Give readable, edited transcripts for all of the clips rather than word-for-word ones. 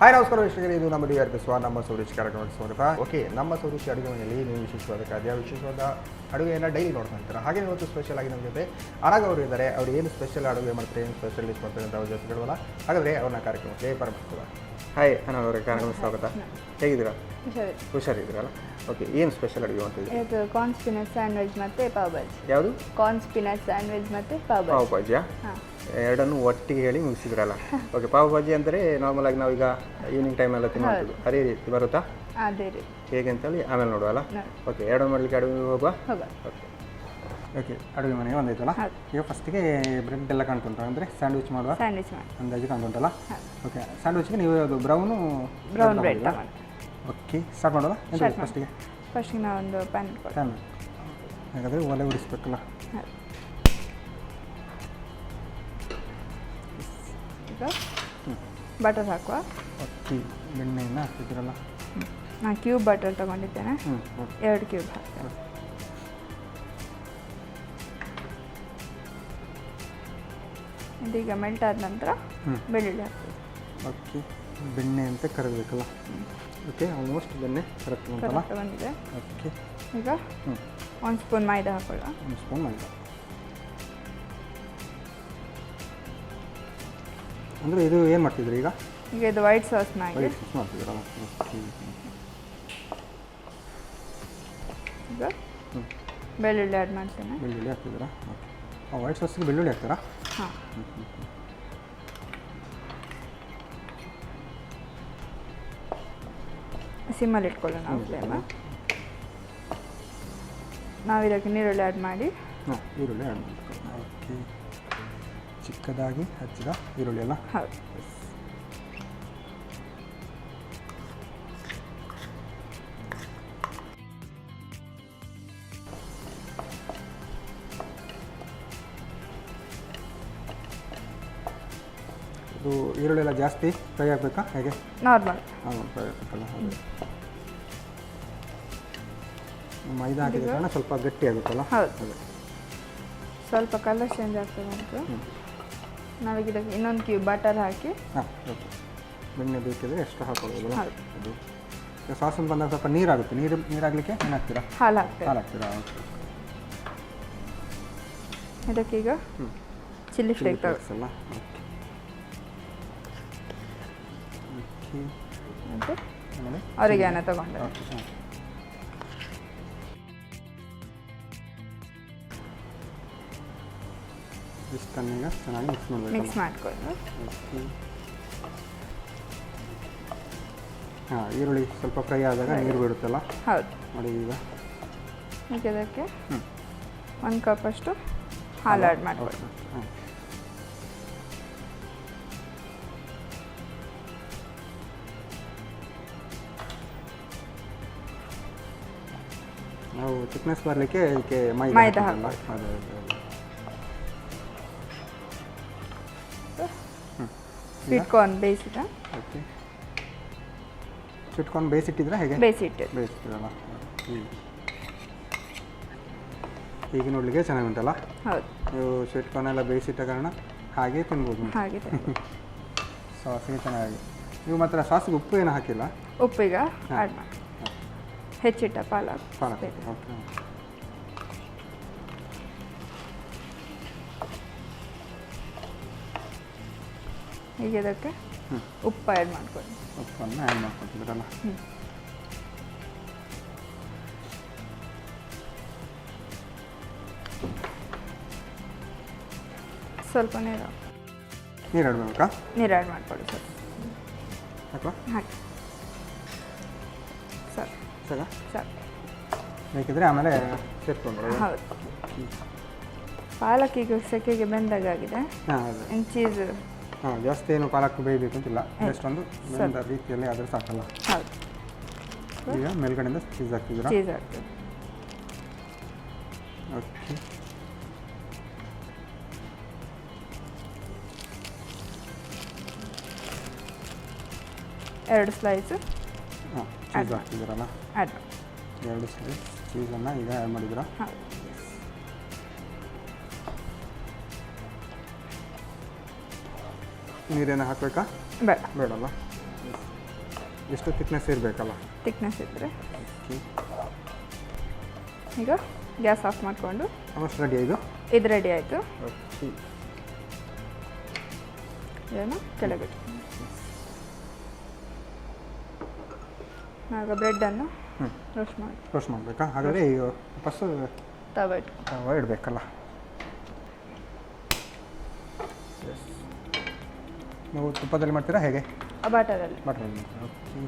Hi ನಮಸ್ಕಾರ ವೀಕ್ಷಕರೇ, ಇದು ನಮ್ಮ DRP ನಮ್ಮ ಸೌರುಚಿ ಕಾರ್ಯಕ್ರಮಕ್ಕೆ ಸ್ವಾಗತ. ಓಕೆ, ನಮ್ಮ ಸೌರುಚಿ ಅಡುಗೆ ಮನೆಯಲ್ಲಿ ನೀವು ವಿಶೇಷವಾದ ಖಾದ್ಯ, ವಿಶೇಷವಾದ ಅಡುಗೆಯನ್ನು ಡೈಲಿ ನೋಡ್ತಾ ಇರ್ತಾರೆ. ಹಾಗೆ ಇವತ್ತು ಸ್ಪೆಷಲ್ ಆಗಿ ನಮ್ಮ ಜೊತೆ ಅನಘ ಅವರು ಇದ್ದಾರೆ. ಅವ್ರು ಏನು ಸ್ಪೆಷಲ್ ಅಡುಗೆ ಮಾಡ್ತಾರೆ, ಏನು ಸ್ಪೆಷಲ್ ಡಿಶ್ ಮಾಡ್ತಾರೆ ಅಂತ ಅವ್ರ ಜೊತೆ ಕೇಳುವಲ್ಲ. ಹಾಗಾದರೆ ಅವ್ರನ್ನ ಕಾರ್ಯಕ್ರಮಕ್ಕೆ ಬರಬೇಕು. ಹಾಯ್ ಅನಘ ಅವರೇ, ಕಾರ್ಯಕ್ರಮ ಸ್ವಾಗತ. ಹೇಗಿದ್ದೀರಾ? ಹುಷಾರಿದ್ದೀರಲ್ಲ? ಓಕೆ, ಏನು ಸ್ಪೆಷಲ್ ಅಡುಗೆ ಮಾಡ್ತಿದ್ದೀವಿ? ಇದು ಕಾರ್ನ್ ಸ್ಪಿನಚ್ ಸ್ಯಾಂಡ್ವಿಚ್ ಮತ್ತು ಪಾವ್ ಭಾಜಿ. ಯಾವುದು? ಕಾರ್ನ್ ಸ್ಪಿನಚ್ ಸ್ಯಾಂಡ್ವಿಚ್ ಮತ್ತು ಪಾವ್ ಭಾಜಿಯಾ? ಎರಡನ್ನೂ ಒಟ್ಟಿಗೆ ಹೇಳಿ ಮುಗಿಸಿದ್ರಲ್ಲ. ಓಕೆ, ಪಾವ್ ಭಾಜಿ ಅಂದರೆ ನಾರ್ಮಲ್ ಆಗಿ ನಾವೀಗ ಈವ್ನಿಂಗ್ ಟೈಮೆಲ್ಲ ತಿನ್ನುವಂಥದ್ದು. ಅದೇ ರೀತಿ ಬರುತ್ತಾ? ಅದೇ ರೀತಿ. ಹೇಗೆ ಅಂತೇಳಿ ಆಮೇಲೆ ನೋಡುವಲ್ಲ. ಓಕೆ, ಎರಡನ್ನು ಮಾಡಲಿಕ್ಕೆ ಅಡುಗೆ ಹೋಗುವ. ಓಕೆ ಓಕೆ, ಅಡುಗೆ ಮನೆ ಒಂದೈತಲ್ಲ. ಈಗ ಫಸ್ಟಿಗೆ ಬ್ರೆಡ್ ಎಲ್ಲ ಕಾಣ್ತುಂಟ, ಅಂದರೆ ಸ್ಯಾಂಡ್ವಿಚ್ ಮಾಡುವ ಸ್ಯಾಂಡ್ವಿಚ್ ಮಾಡಿ ಅಂದಾಜು ಕಾಣ್ತುಂಟಲ್ಲ. ಓಕೆ, ಸ್ಯಾಂಡ್ವಿಚ್ಗೆ ನೀವು ಅದು ಬ್ರೌನ್ ಬ್ರೆಡ್. ಓಕೆ, ಸ್ಟಾರ್ಟ್ ಮಾಡೋಲ್ಲ. ಫಸ್ಟಿಗೆ ನಾವೊಂದು ಪ್ಯಾನ್ ಪ್ಯಾನ್ ಹಾಗಾದರೆ ಒಲೆ ಉರಿಸ್ಬೇಕಲ್ಲ. ಈಗ ಬಟರ್ ಹಾಕುವ. ಓಕೆ, ಬೆಣ್ಣೆಯನ್ನು ಹಾಕ್ತಿದ್ದೀರಲ್ಲ. ನಾನು ಕ್ಯೂಬ್ ಬಟರ್ ತೊಗೊಂಡಿದ್ದೇನೆ, 2 ಕ್ಯೂಬ್ ಹಾಕ್ತೇನೆ. ಇದೀಗ ಮೆಲ್ಟ್ ಆದ ನಂತರ ಬೆಳ್ಳುಳ್ಳಿ ಹಾಕ್ತೀವಿ. ಓಕೆ, ಬೆಣ್ಣೆ ಅಂತ ಕರಗಬೇಕಲ್ಲ. ಓಕೆ, ಆಲ್ಮೋಸ್ಟ್ ಬೆಣ್ಣೆ ಕರಗ್ತುಂಟಲ್ಲ. ಬಂದಿದೆ. ಓಕೆ, ಈಗ 1 ಸ್ಪೂನ್ ಮೈದಾ ಹಾಕೊಳ್ಳ. 1 ಸ್ಪೂನ್ ಮೈದಾ. ಅಂದರೆ ಇದು ಏನು ಮಾಡ್ತಿದ್ರಿ ಈಗ? ಈಗ ಇದು ವೈಟ್ ಸಾಸ್ನಾಗಿ ವೈಟ್ ಸಾಸ್ ಮಾಡ್ತಿದ್ದೀರಲ್ಲ. ಓಕೆ, ಈಗ ಬೆಳ್ಳುಳ್ಳಿ ಆ್ಯಡ್ ಮಾಡ್ತೇನೆ. ಬೆಳ್ಳುಳ್ಳಿ ಹಾಕ್ತಿದ್ದೀರಾ? ಓಕೆ, ವೈಟ್ ಸಾಸ್ಗೆ ಬೆಳ್ಳುಳ್ಳಿ ಹಾಕ್ತೀರಾ? ಹಾಂ. ಸಿಮ್ಮಲ್ಲಿ ಇಟ್ಕೊಳ್ಳೋಣ ನಾವು ಫ್ಲೇಮ. ನಾವು ಇದಕ್ಕೆ ನೀರುಳ್ಳಿ ಆ್ಯಡ್ ಮಾಡಿ. ಹಾಂ, ಈರುಳ್ಳಿ ಆ್ಯಡ್ ಮಾಡ್ಕೊಳ್ಳೋಣ. ಓಕೆ, ಚಿಕ್ಕದಾಗಿ ಹಚ್ಚಿದ ಈರುಳ್ಳಿ ಅಲ್ಲ? ಹೌದು. ಇದು ಈರುಳ್ಳಿ ಎಲ್ಲ ಜಾಸ್ತಿ ಫ್ರೈ ಆಗಬೇಕಾ ಹೇಗೆ? ನಾರ್ಮಲ್ ಫ್ರೈ ಆಗಬೇಕಲ್ಲ. ಹೌದು, ಮೈದಾ ಹಾಕಿದ ಕಾರಣ ಸ್ವಲ್ಪ ಗಟ್ಟಿ ಆಗುತ್ತಲ್ಲ. ಹೌದು, ಸ್ವಲ್ಪ ಕಲರ್ ಚೇಂಜ್ ಆಗ್ತದೆ ಅಂತ ನಾವೀಗ ಇದಕ್ಕೆ ಇನ್ನೊಂದು ಕ್ಯೂಬ್ ಬಟರ್ ಹಾಕಿ. ಹಾಂ, ಓಕೆ, ಬೆಣ್ಣೆ ಬೇಕಿದ್ರೆ ಎಷ್ಟು ಹಾಕೊಳ್ಳೋದಲ್ಲ. ಹೌದು. ಅದು ಈಗ ಸಾಸನ್ನು ಬಂದಾಗ ಸ್ವಲ್ಪ ನೀರಾಗುತ್ತೆ. ನೀರಾಗಲಿಕ್ಕೆ ಏನು ಹಾಕ್ತೀರಾ? ಹಾಲು ಹಾಕ್ತೇವೆ. ಹಾಲು ಹಾಕ್ತೀರಾ? ಓಕೆ, ಇದಕ್ಕೀಗ ಚಿಲ್ಲಿ ಫ್ಲೇಕ್ಸ್ ಅಲ್ಲ. ಓಕೆ, ಮತ್ತು ಆಮೇಲೆ ಆರಿಗ್ಯಾನೋ ತಗೊಂಡೆ. ಓಕೆ, ಹಾಂ. ಇಷ್ಟನ್ನೀಗ ಚೆನ್ನಾಗಿ ಮಿಕ್ಸ್ ಮಾಡಬೇಕು. ಮಿಕ್ಸ್ ಮಾಡಿಕೊಂಡು. ಓಕೆ, ಹಾಂ, ಈರುಳ್ಳಿ ಸ್ವಲ್ಪ ಫ್ರೈ ಆದಾಗ ನೀರು ಬಿಡುತ್ತಲ್ಲ. ಹೌದು, ನೋಡಿ ಈಗ. ಈಗ ಇದಕ್ಕೆ 1 ಕಪ್ ಅಷ್ಟು ಹಾಲು ಆ್ಯಡ್ ಮಾಡ್ಕೊಳ್ಳಿ. ಹಾಂ, ನಾವು ಚಿಕ್ನೆಸ್ ಬರಲಿಕ್ಕೆ ಇದಕ್ಕೆ ಮೈದಾ ಹಾಕಿ. ಸ್ವೀಟ್ ಕಾರ್ನ್ ಬೇಯಿಸಿದ. ಓಕೆ, ಸ್ವೀಟ್ ಕಾರ್ನ್ ಬೇಯಿಸಿಟ್ಟಿದ್ರೆ ಹೇಗೆ? ಬೇಯಿಸಿಟ್ಟಿರಲ್ಲ. ಈಗ ನೋಡಲಿಕ್ಕೆ ಚೆನ್ನಾಗಿ ಉಂಟಲ್ಲ. ಹೌದು, ನೀವು ಸ್ವೀಟ್ ಕಾರ್ನ್ ಎಲ್ಲ ಬೇಯಿಸಿಟ್ಟ ಕಾರಣ ಹಾಗೆ ತಿನ್ಬೋದು. ಹಾಗೆ ಸಾಸಿಗೆ ಚೆನ್ನಾಗಿ. ನೀವು ಮಾತ್ರ ಸಾಸಿಗೆ ಉಪ್ಪು ಏನು ಹಾಕಿಲ್ಲ? ಉಪ್ಪೀಗ ಆ್ಯಡ್ ಮಾಡಿ. ಹೆಚ್ಚಿಟ್ಟ ಪಾಲಕ್. ಓಕೆ, ಈಗ ಇದಕ್ಕೆ ಉಪ್ಪು ಆ್ಯಡ್ ಮಾಡ್ಕೊಳ್ಳಿ. ಉಪ್ಪನ್ನು ಆ್ಯಡ್ ಮಾಡ್ಕೊತಿದ್ರಲ್ಲ. ಸ್ವಲ್ಪ ನೀರು ಆ್ಯಡ್ ಮಾಡಬೇಕಾ? ನೀರು ಆ್ಯಡ್ ಮಾಡ್ಕೊಳ್ಳಿ ಸರ್. ಅಥವಾ ಹಾಕಿ ಸರ್. ಸರ್ ಬೇಕಿದ್ರೆ ಆಮೇಲೆ ಸೇರ್ಕೊಂಡು. ಹೌದು, ಪಾಲಕ್ ಈಗ ಸೆಕೆಗೆ ಬೆಂದಾಗಿದೆ. ಹಾಂ, ಅದೇ. ಇನ್ನು ಚೀಸ್. ಹಾಂ, ಜಾಸ್ತಿ ಏನು ಪಾಲಕ್ ಬೇಯಬೇಕು ಅಂತಿಲ್ಲ, ಎಷ್ಟೊಂದು ಬೆಂದ ರೀತಿಯಲ್ಲಿ ಆದರೆ ಸಾಕಲ್ಲ. ಹೌದು, ಈಗ ಮೇಲ್ಗಡೆಯಿಂದ ಚೀಸ್ ಹಾಕ್ತಿದ್ದೀರಾ? ಚೀಸ್ ಹಾಕ್ತೀವಿ. ಓಕೆ, ಎರಡು ಸ್ಲೈಸು ಹಾಂ, ಚೀಸ್ ಹಾಕ್ತಿದ್ದೀರಲ್ಲ. ಆ್ಯಡ್ 2 ಸ್ಲೈಸ್ ಚೀಸನ್ನು ಈಗ ಆ್ಯಡ್ ಮಾಡಿದ್ದೀರಾ? ಹೌದು. ನೀರೇನು ಹಾಕಬೇಕಾ? ಬೇಡ. ಬೇಡಲ್ಲ. ಎಷ್ಟು ಥಿಕ್ನೆಸ್ ಇರಬೇಕಲ್ಲ. ಥಿಕ್ನೆಸ್ ಇದ್ದರೆ ಈಗ ಗ್ಯಾಸ್ ಆಫ್ ಮಾಡಿಕೊಂಡು ಆಲ್ಮೋಸ್ಟ್ ರೆಡಿ ಇದು ರೆಡಿ ಆಯಿತು. ಓಕೆ, ಇದನ್ನು ಕೆಳಗೆ ಆಗ ಬ್ರೆಡ್ಡನ್ನು ರೋಸ್ಟ್ ಮಾಡಬೇಕಾ? ಹಾಗಾದರೆ ಈಗ ವಾಪಸ್ಸು ತವ ಇಡಬೇಕಲ್ಲ. ನೀವು ತುಪ್ಪದಲ್ಲಿ ಮಾಡ್ತೀರಾ ಹೇಗೆ? ಬಟರಲ್ಲಿ ಮಾಡ್ತೀರಾ? ಓಕೆ,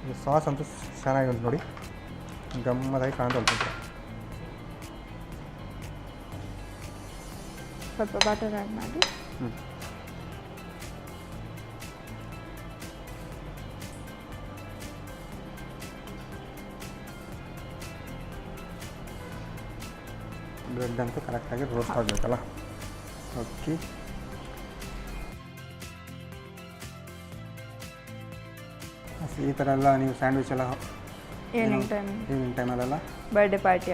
ಇದು ಸಾಸ್ ಅಂತೂ ಚೆನ್ನಾಗಿ ಉಂಟು ನೋಡಿ, ಗಮ್ಮದಾಗಿ ಕಾಣ್ತಾ. ಸ್ವಲ್ಪ ಬಟರ್ ಆ್ಯಡ್ ಮಾಡಿ ಬ್ರೆಡ್ ಅಂತೂ ಕರೆಕ್ಟಾಗಿ ರೋಸ್ಟ್ ಆಗಬೇಕಲ್ಲ. ಓಕೆ, ಈ ಥರ ಎಲ್ಲ ನೀವು ಸ್ಯಾಂಡ್ವಿಚ್ ಎಲ್ಲ ಈವ್ನಿಂಗ್ ಟೈಮಲ್ಲೆಲ್ಲ ಬರ್ಡೇ ಪಾರ್ಟಿ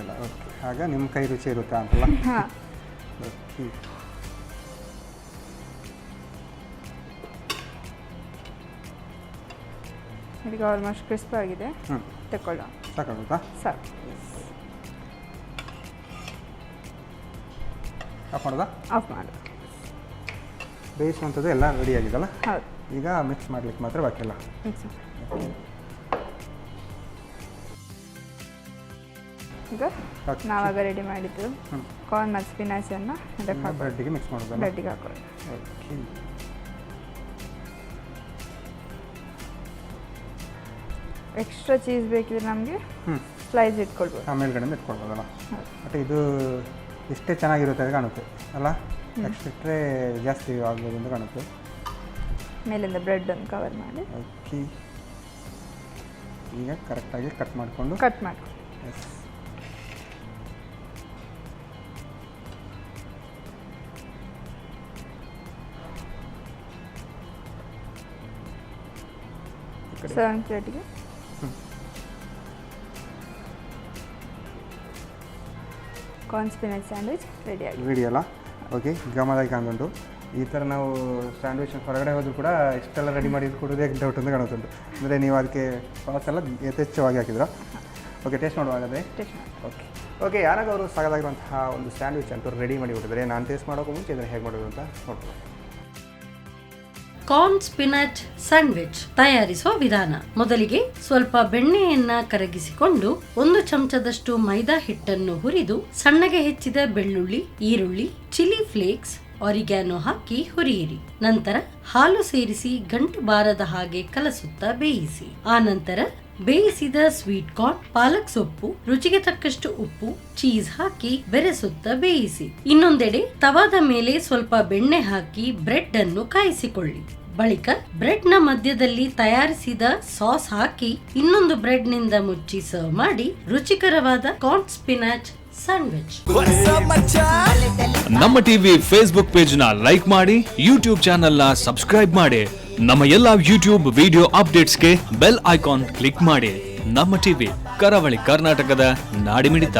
ಎಲ್ಲ ಓಕೆ, ಆಗ ನಿಮ್ಮ ಕೈ ರುಚಿ ಇರುತ್ತೆ ಅಂತಲ್ಲ. ಓಕೆ, ಈಗ ಆಲ್ಮೋಸ್ಟ್ ಕ್ರಿಸ್ಪ್ ಆಗಿದೆ. ತಗೊಳ್ಳೋ ಸಾಕಾಗುತ್ತಾ? ಸಾಕು. ಆಫ್ ಮಾಡೋದಾ? ಆಫ್ ಮಾಡು. ಬೇಯಿಸುವಂಥದ್ದು ಎಲ್ಲ ರೆಡಿ ಆಗಿದೆಲ್ಲ. ಹೌದು, ಈಗ ಮಿಕ್ಸ್ ಮಾಡ್ಲಿಕ್ಕೆ ಮಾತ್ರ ಬಾಕಿಲ್ಲ. ಮಿಕ್ಸ್ ಈಗ ನಾವಾಗ ರೆಡಿ ಮಾಡಿದ್ದು ಕಾರ್ನ್ ಮತ್ತು ಸ್ಪಿನಾಚನ್ನು ಅದಕ್ಕೆ ಬ್ರೆಡ್ಡಿಗೆ ಮಿಕ್ಸ್ ಮಾಡೋದು. ಬ್ರೆಡ್ಡಿಗೆ ಹಾಕೊಳ್ಳಿ. ಓಕೆ, ಎಕ್ಸ್ಟ್ರಾ ಚೀಸ್ ಬೇಕಿದ್ರೆ ನಮಗೆ ಸ್ಲೈಸ್ ಇಟ್ಕೊಳ್ಬೋದು. ಮೇಲ್ಗಡೆಯಿಂದ ಇಟ್ಕೊಳ್ಬೋದಲ್ಲ. ಬಟ್ ಇದು ಇಷ್ಟೇ ಚೆನ್ನಾಗಿರುತ್ತೆ ಅಂತ ಕಾಣುತ್ತೆ ಅಲ್ಲ, ಎಕ್ಸ್ಟ್ರಾ ಇಟ್ಟರೆ ಜಾಸ್ತಿ ಆಗ್ಬೋದು ಅಂತ ಕಾಣುತ್ತೆ. ಮೇಲಿಂದ ಬ್ರೆಡ್ಡನ್ನು ಕವರ್ ಮಾಡಿ. ಓಕೆ, ಈಗ ಕರೆಕ್ಟಾಗಿ ಕಟ್ ಮಾಡಿಕೊಂಡು ಮಾಡಿ. ಎಸ್, ಸರ್ವಿಂಗ್ ಪ್ಲೇಟಿಗೆ ಕಾರ್ನ್ ಸ್ಪಿನಾಚ್ ಸ್ಯಾಂಡ್ವಿಚ್ ರೆಡಿ ಅಲ್ಲ. ಓಕೆ, ಗಮದಾಗಿ ಕಾಣುಂಟು. ಈ ಥರ ನಾವು ಸ್ಯಾಂಡ್ವಿಚ್ ಹೊರಗಡೆ ಹೋದರೂ ಕೂಡ ಇಷ್ಟೆಲ್ಲ ರೆಡಿ ಮಾಡಿ ಕೊಡೋದೇ ಡೌಟ್ ಅಂತ ಕಾಣುತ್ತುಂಟು. ಅಂದರೆ ನೀವು ಅದಕ್ಕೆ ಸಾಸ್ ಎಲ್ಲ ಯಥೇಚ್ಛವಾಗಿ ಹಾಕಿದ್ರ. ಓಕೆ, ಟೇಸ್ಟ್ ಮಾಡುವಾಗದೆ. ಓಕೆ, ಯಾರಾಗ ಅವರು ಸಾಕಾಗಿರುವಂತಹ ಒಂದು ಸ್ಯಾಂಡ್ವಿಚ್ ಅಂತೂ ರೆಡಿ ಮಾಡಿ ಕೊಟ್ಟಿದ್ದಾರೆ. ನಾನು ಟೇಸ್ಟ್ ಮಾಡೋಕ್ಕೂ ಮುಂಚೆ ಇದನ್ನು ಹೇಗೆ ಮಾಡೋದು ಅಂತ ನೋಡ್ಬೋದು. ಕಾರ್ನ್ ಸ್ಪಿನಾಚ್ ಸ್ಯಾಂಡ್ವಿಚ್ ತಯಾರಿಸುವ ವಿಧಾನ. ಮೊದಲಿಗೆ ಸ್ವಲ್ಪ ಬೆಣ್ಣೆಯನ್ನ ಕರಗಿಸಿಕೊಂಡು 1 ಚಮಚದಷ್ಟು ಮೈದಾ ಹಿಟ್ಟನ್ನು ಹುರಿದು ಸಣ್ಣಗೆ ಹೆಚ್ಚಿದ ಬೆಳ್ಳುಳ್ಳಿ, ಈರುಳ್ಳಿ, ಚಿಲ್ಲಿ ಫ್ಲೇಕ್ಸ್, ಆರಿಗ್ಯಾನೋ ಹಾಕಿ ಹುರಿಯಿರಿ. ನಂತರ ಹಾಲು ಸೇರಿಸಿ ಗಂಟು ಬಾರದ ಹಾಗೆ ಕಲಸುತ್ತಾ ಬೇಯಿಸಿ. ಆ ನಂತರ ಬೇಯಿಸಿದ ಸ್ವೀಟ್ ಕಾರ್ನ್, ಪಾಲಕ್ ಸೊಪ್ಪು, ರುಚಿಗೆ ತಕ್ಕಷ್ಟು ಉಪ್ಪು, ಚೀಸ್ ಹಾಕಿ ಬೆರೆಸುತ್ತಾ ಬೇಯಿಸಿ. ಇನ್ನೊಂದೆಡೆ ತವಾದ ಮೇಲೆ ಸ್ವಲ್ಪ ಬೆಣ್ಣೆ ಹಾಕಿ ಬ್ರೆಡ್ ಅನ್ನು ಕಾಯಿಸಿಕೊಳ್ಳಿ. ಬಳಿಕ ಬ್ರೆಡ್ ನ ಮಧ್ಯದಲ್ಲಿ ತಯಾರಿಸಿದ ಸಾಸ್ ಹಾಕಿ ಇನ್ನೊಂದು ಬ್ರೆಡ್ ನಿಂದ ಮುಚ್ಚಿ ಸರ್ವ್ ಮಾಡಿ ರುಚಿಕರವಾದ ಕಾರ್ನ್ ಸ್ಪಿನಾಚ್ ಸ್ಯಾಂಡ್ವಿಚ್. ನಮ್ಮ ಟಿವಿ ಫೇಸ್ಬುಕ್ ಪೇಜ್ ನ ಲೈಕ್ ಮಾಡಿ, ಯೂಟ್ಯೂಬ್ ಚಾನೆಲ್ ನ ಸಬ್ಸ್ಕ್ರೈಬ್ ಮಾಡಿ. ನಮ್ಮ ಎಲ್ಲಾ ಯೂಟ್ಯೂಬ್ ವಿಡಿಯೋ ಅಪ್ಡೇಟ್ಸ್ಗೆ ಬೆಲ್ ಐಕಾನ್ ಕ್ಲಿಕ್ ಮಾಡಿ. ನಮ್ಮ ಟಿವಿ, ಕರಾವಳಿ ಕರ್ನಾಟಕದ ನಾಡಿಮಿಡಿತ.